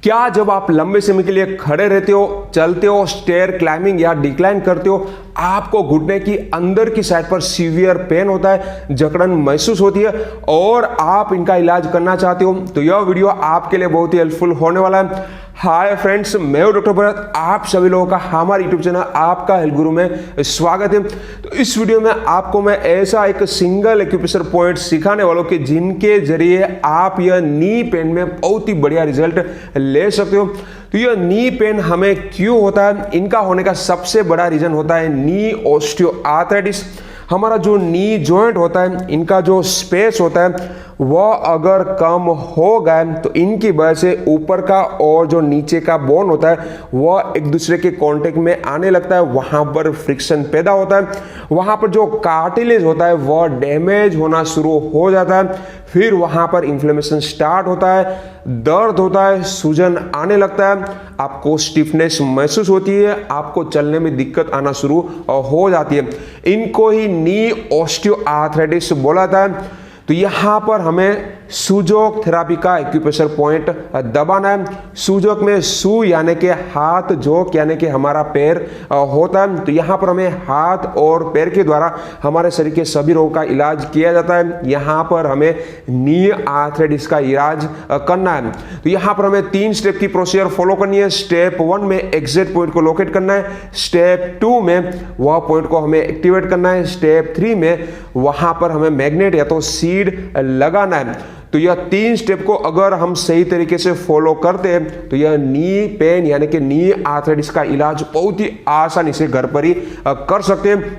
क्या जब आप लंबे समय के लिए खड़े रहते हो, चलते हो, स्टेयर क्लाइंबिंग या डिक्लाइन करते हो, आपको घुटने की अंदर की साइड पर सीवियर पेन होता है, जकड़न महसूस होती है और आप इनका इलाज करना चाहते हो, तो यह वीडियो आपके लिए बहुत ही हेल्पफुल होने वाला है। हाय फ्रेंड्स, मैं हूं डॉक्टर भरत। आप सभी लोगों का हमारे यूट्यूब चैनल आपका हेल्थ गुरु में स्वागत है। तो इस वीडियो में आपको मैं ऐसा एक सिंगल एक्यूप्रेशर पॉइंट सिखाने वाला हूं कि जिनके जरिए आप यह नी पेन में बहुत ही बढ़िया रिजल्ट ले सकते हो। तो यह नी पेन हमें क्यों होता है? इनका होने का सबसे बड़ा रीजन होता है नी ऑस्टियोआर्थराइटिस। हमारा जो नी जॉइंट होता है, इनका जो स्पेस होता है वह अगर कम हो गया तो इनकी वजह से ऊपर का और जो नीचे का बोन होता है वह एक दूसरे के कांटेक्ट में आने लगता है, वहां पर फ्रिक्शन पैदा होता है, वहां पर जो कार्टिलेज होता है वह डैमेज होना शुरू हो जाता है, फिर वहां पर इन्फ्लेमेशन स्टार्ट होता है, दर्द होता है, सूजन आने लगता है, आपको स्टिफनेस महसूस होती है, आपको चलने में दिक्कत आना शुरू हो जाती है। इनको ही नी ऑस्टियोआर्थराइटिस बोला जाता है। तो यहां पर हमें सूजोक थेरापी का एक्यूप्रेशर पॉइंट दबाना है। सूजोक में सू यानी कि हाथ, जोक यानी कि हमारा पैर होता है। तो यहां पर हमें हाथ और पैर के द्वारा हमारे शरीर के सभी रोगों का इलाज किया जाता है। यहां पर हमें नी आर्थराइटिस का इलाज करना है। तो यहां पर हमें 3 स्टेप की प्रोसीजर फॉलो करनी है। स्टेप 1 में एग्जैक्ट पॉइंट को लोकेट करना है। स्टेप 2 में वह पॉइंट को हमें एक्टिवेट करना है। स्टेप 3 में वहां पर हमें मैग्नेट या तो सीड लगाना है। तो यह 3 स्टेप को अगर हम सही तरीके से फॉलो करते हैं तो यह नी पेन यानी कि नी आर्थराइटिस का इलाज बहुत ही आसानी से घर पर ही कर सकते हैं।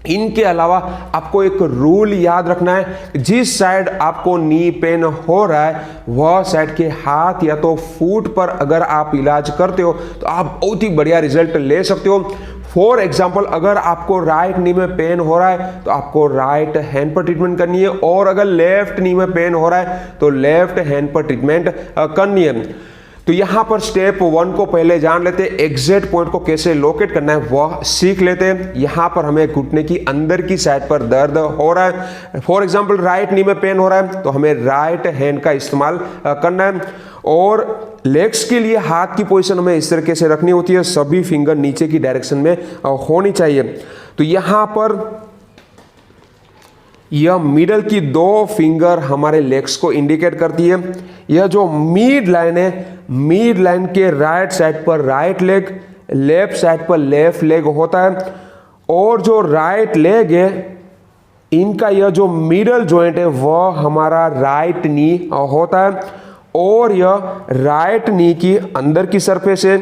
इनके अलावा आपको एक रूल याद रखना है, जिस साइड आपको नी पेन हो रहा है वह साइड के हाथ या तो फुट पर अगर आप इलाज करते हो तो आप बहुत ही बढ़िया रिजल्ट ले सकते हो। फॉर एग्जाम्पल, अगर आपको राइट नी में पेन हो रहा है तो आपको राइट हैंड पर ट्रीटमेंट करनी है, और अगर लेफ्ट नी में पेन हो रहा है तो लेफ्ट हैंड पर ट्रीटमेंट करनी है। तो यहां पर स्टेप 1 को पहले जान लेते हैं, एग्जैक्ट पॉइंट को कैसे लोकेट करना है वह सीख लेते हैं। यहां पर हमें घुटने की अंदर की साइड पर दर्द हो रहा है, फॉर एग्जांपल राइट नी में पेन हो रहा है तो हमें राइट हैंड का इस्तेमाल करना है। और लेग्स के लिए हाथ की पोजीशन हमें इस तरीके से रखनी होती है, सभी फिंगर नीचे की डायरेक्शन में होनी चाहिए। तो यहां पर यह मिडल की 2 फिंगर हमारे लेग्स को इंडिकेट करती है। यह जो मिड लाइन है, मिड लाइन के राइट साइड पर राइट लेग, लेफ्ट साइड पर लेफ्ट लेग होता है, और जो राइट लेग है इनका यह जो मिडल जॉइंट है वह हमारा राइट नी होता है, और यह राइट नी की अंदर की सरफेस है,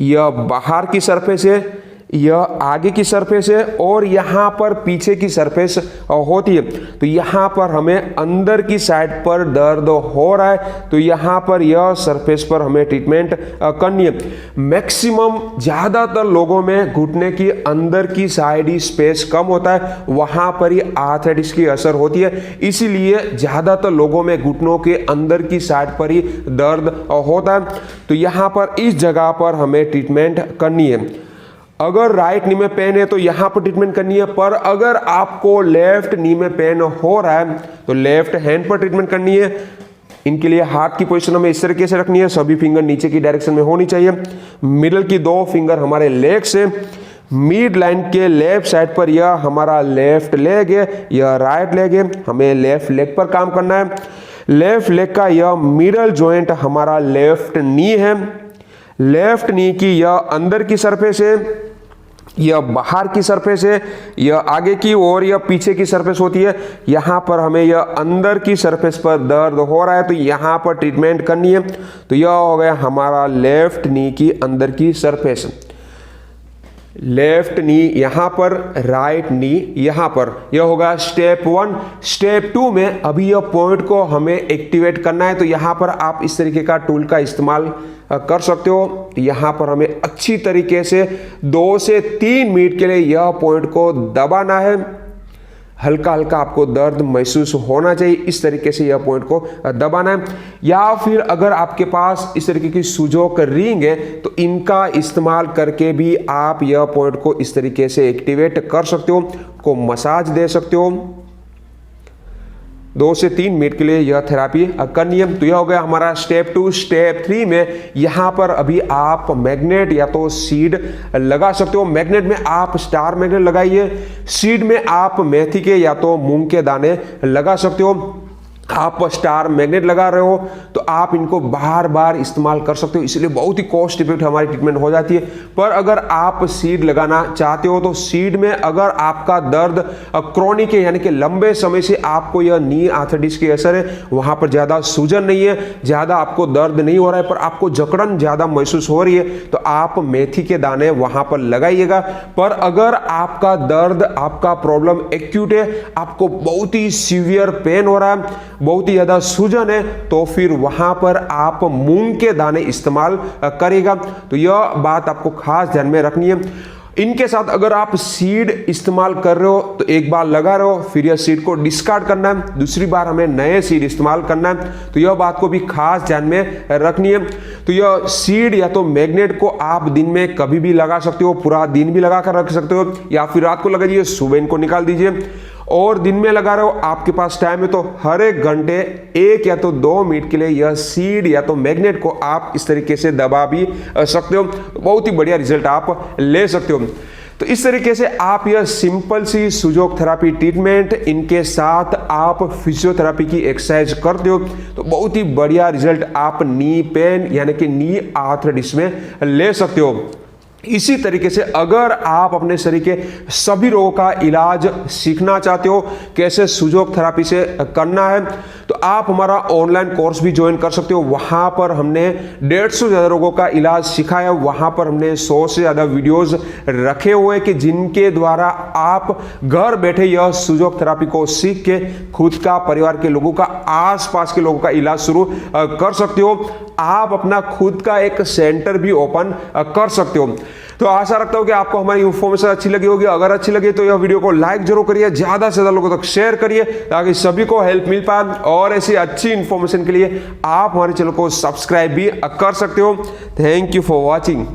यह बाहर की सरफेस है, यह आगे की सरफेस है, और यहां पर पीछे की सरफेस होती है। तो यहां पर हमें अंदर की साइड पर दर्द हो रहा है तो यहां पर यह सरफेस पर हमें ट्रीटमेंट करनी है। मैक्सिमम ज्यादातर लोगों में घुटने की अंदर की साइड ही स्पेस कम होता है, वहां पर ही आर्थराइटिस की असर होती है, इसीलिए ज्यादातर लोगों में घुटनों के अंदर की साइड पर ही दर्द होता है। तो यहां पर इस जगह पर हमें ट्रीटमेंट करनी है। अगर राइट नी में पेन है तो यहां पर ट्रीटमेंट करनी है, पर अगर आपको लेफ्ट नी में पेन हो रहा है तो लेफ्ट हैंड पर ट्रीटमेंट करनी है। इनके लिए हाथ की पोजीशन हमें इस तरीके से रखनी है, सभी फिंगर नीचे की डायरेक्शन में होनी चाहिए। मिडल की 2 फिंगर हमारे लेग से, मिड लाइन के लेफ्ट साइड पर यह हमारा लेफ्ट लेग है, यह राइट लेग है, हमें लेफ्ट लेग पर काम करना है। लेफ्ट लेग का यह मिडल जॉइंट हमारा लेफ्ट नी है, लेफ्ट नी की यह अंदर की सरफेस है, यह बाहर की सरफेस है, यह आगे की और यह पीछे की सरफेस होती है। यहां पर हमें यह अंदर की सरफेस पर दर्द हो रहा है तो यहां पर ट्रीटमेंट करनी है। तो यह हो गया हमारा लेफ्ट नी की अंदर की सरफेस, लेफ्ट नी यहां पर, राइट नी यहां पर। यह होगा स्टेप 1। स्टेप 2 में अभी यह पॉइंट को हमें एक्टिवेट करना है, तो यहां पर आप इस तरीके का टूल का इस्तेमाल कर सकते हो। यहां पर हमें अच्छी तरीके से 2 से 3 मिनट के लिए यह पॉइंट को दबाना है। हल्का हल्का आपको दर्द महसूस होना चाहिए, इस तरीके से यह पॉइंट को दबाना है। या फिर अगर आपके पास इस तरीके की सूजोक रिंग है तो इनका इस्तेमाल करके भी आप यह पॉइंट को इस तरीके से एक्टिवेट कर सकते हो, को मसाज दे सकते हो। 2 से 3 मिनट के लिए यह थेरापी करनी है। तो यह हो गया हमारा स्टेप 2। स्टेप 3 में यहाँ पर अभी आप मैग्नेट या तो सीड लगा सकते हो। मैग्नेट में आप स्टार मैग्नेट लगाइए, सीड में आप मेथी के या तो मूंग के दाने लगा सकते हो। आप स्टार मैग्नेट लगा रहे हो तो आप इनको बार बार इस्तेमाल कर सकते हो, इसलिए बहुत ही कॉस्ट इफेक्टिव हमारी ट्रीटमेंट हो जाती है। पर अगर आप सीड लगाना चाहते हो तो सीड में अगर आपका दर्द क्रोनिक है, यानी कि लंबे समय से आपको यह नी आर्थराइटिस की असर है, वहां पर ज्यादा सूजन नहीं है, ज्यादा आपको दर्द नहीं हो रहा है, पर आपको जकड़न ज्यादा महसूस हो रही है, तो आप मेथी के दाने वहां पर लगाइएगा। पर अगर आपका दर्द, आपका प्रॉब्लम एक्यूट है, आपको बहुत ही सीवियर पेन हो रहा है, बहुत ही ज्यादा सूजन है, तो फिर वहां पर आप मूंग के दाने इस्तेमाल करेगा। तो यह बात आपको खास ध्यान में रखनी है। इनके साथ अगर आप सीड इस्तेमाल कर रहे हो तो एक बार लगा रहे हो, फिर यह सीड को डिस्कार्ड करना है, दूसरी बार हमें नए सीड इस्तेमाल करना है। तो यह बात को भी खास ध्यान में रखनी है। तो यह सीड या तो मैग्नेट को आप दिन में कभी भी लगा सकते हो, पूरा दिन भी लगा कर रख सकते हो, या फिर रात को लगा दीजिए, सुबह इनको निकाल दीजिए। और दिन में लगा रहे हो, आपके पास टाइम है तो हर एक घंटे 1 या तो 2 मिनट के लिए यह सीड या तो मैग्नेट को आप इस तरीके से दबा भी सकते हो, बहुत ही बढ़िया रिजल्ट आप ले सकते हो। तो इस तरीके से आप यह सिंपल सी सुजोग थेरापी ट्रीटमेंट, इनके साथ आप फिजियोथेरापी की एक्सरसाइज करते हो तो बहुत ही बढ़िया रिजल्ट आप नी पेन यानी कि नी आर्थराइटिस में ले सकते हो। इसी तरीके से अगर आप अपने शरीर के सभी रोगों का इलाज सीखना चाहते हो, कैसे सुजोग थेरापी से करना है, तो आप हमारा ऑनलाइन कोर्स भी ज्वाइन कर सकते हो। वहां पर हमने 150 से ज्यादा रोगों का इलाज सिखाया। वहां पर हमने 100 से ज्यादा वीडियोस रखे हुए कि जिनके द्वारा आप घर बैठे यह सुजोग थेरापी को सीख के खुद का, परिवार के लोगों का, आसपास के लोगों का इलाज शुरू कर सकते हो। आप अपना खुद का एक सेंटर भी ओपन कर सकते हो। तो आशा रखता हूं कि आपको हमारी इंफॉर्मेशन अच्छी लगी होगी। अगर अच्छी लगी तो यह वीडियो को लाइक जरूर करिए, ज्यादा से ज्यादा लोगों तक शेयर करिए ताकि सभी को हेल्प मिल पाए। और ऐसी अच्छी इंफॉर्मेशन के लिए आप हमारे चैनल को सब्सक्राइब भी कर सकते हो। Thank you for watching.